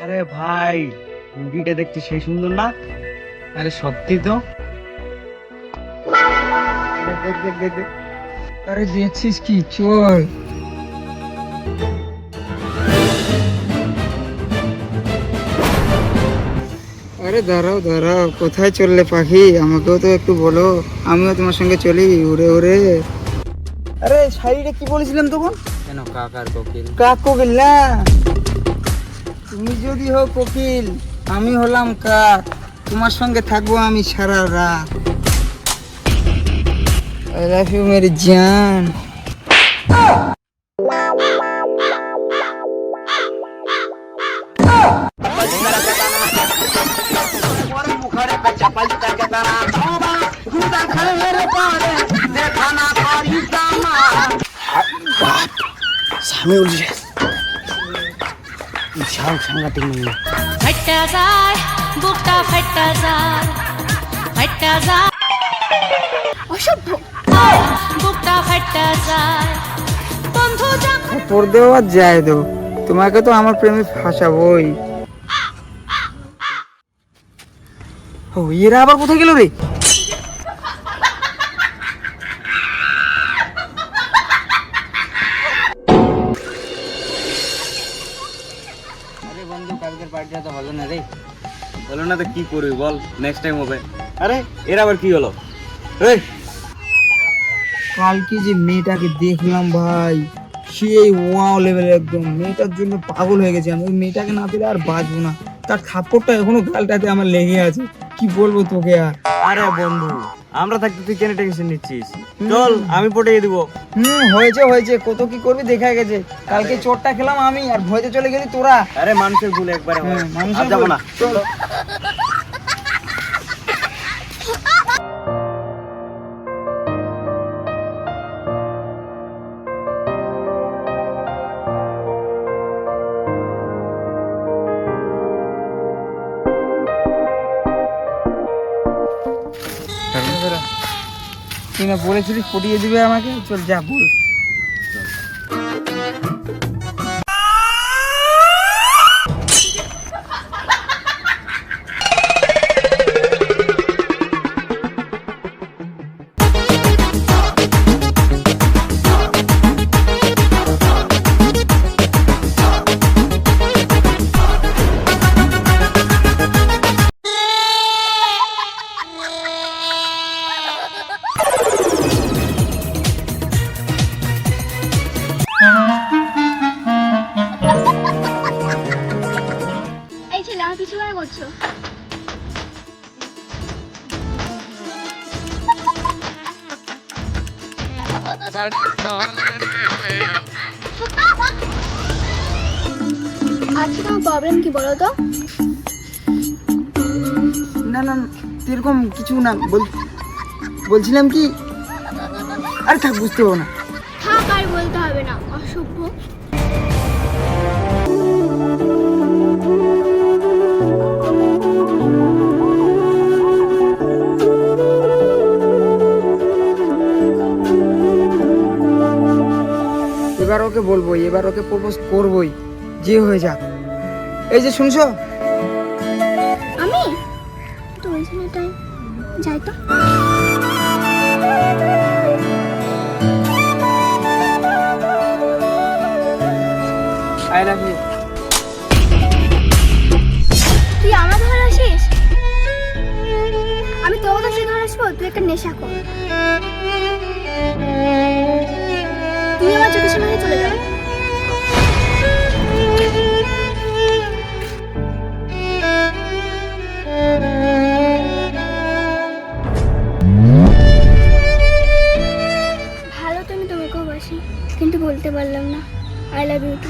আরে ভাই, মুভিটা দেখতে সেই সুন্দর না? আরে সত্যি তো। দেখ দেখ দেখ দেখ দেখ। আরে দেখছিস কি, চল। আরে দাঁড়াও দাঁড়াও, কোথায় চললে পাখি? আমাকেও তো একটু বলো, আমিও তোমার সঙ্গে চলি উড়ে উড়ে। আরে শাড়িটা কি বলেছিলাম তখন? কেন কাকার কোকিল? কাক কোকিল না, তুমি যদি হও কোকিল, আমি হলাম কাক। তোমার সঙ্গে থাকবো আমি সারা রাত। আই লাভ ইউ মেরি জান। স্বামী উঠছে, বিশাল সাংঘাতিক মেয়ে। ফাইটা যায় বুকটা, ফাইটা যায়, ফাইটা যায়, অসভ্য, বুকটা ফাইটা যায় বন্ধু যখন। তোর দেওয়া যায় দো, তোমাকে তো আমার প্রেমে ফাঁসাবোই। ও এরা আবার কোথায় গেল রে? আরে বন্ধু, কালকের পার্টিটা তো হলো না রে। হলো না তো কি করবি বল, নেক্সট টাইম হবে। আরে এর আবার কি হলো? এই কালকে যে মেয়েটাকে দেখলাম ভাই, সেই ওয়াও লেভেল, একদম মেয়েটার জন্য পাগল হয়ে গেছে আমি। ওই মেয়েটাকে না পেলে আর বাঁচবো না। তার থাপ্পড়টা এখনো গালটাতে আমার লেগে আছে, কি বলবো তোকে আর। আরে বন্ধু, আমরা থাকতে তুই কেন টেনশন নিচ্ছিস? চল আমি পটিয়ে দিব। হয়েছে হয়েছে, কত কি করবি দেখা গেছে। কালকে চোটটা খেলাম আমি, আর ভয়তে চলে গেলি তোরা। আরে মানুষের ভুল একবারে হয়, মানুষের আর যাবো ভুল। না। চল। তুই না বলেছিলিস পটিয়ে দিবে আমাকে, চল যা বল। এই ছেলে, আমার পিছু কেন করছো? আচ্ছা, তোমার প্রবলেম কি বলো তো? না না না, এরকম কিছু না, বলছিলাম কি, আরে থাক, বুঝতে পারবো না। থাক, আর বলতে হবে না, অসভ্য। এবার ওকে বলবো, এবার ওকে প্রপোজ করবোই, যে হয়ে যাক। এই যে শুনছো, আমি তো বলছি না, তাই যাই তো। I love you. তুই আমার ঘরে আসিস? আমি তোর কাছে ঘরে আসবো? তুই একটা নেশা কর। তুই আমার চোখের সামনে চলে যাবে। ভালো, তুমি তোমাকেও বাসি, কিন্তু বলতে পারলাম না আই লাভ ইউ টু।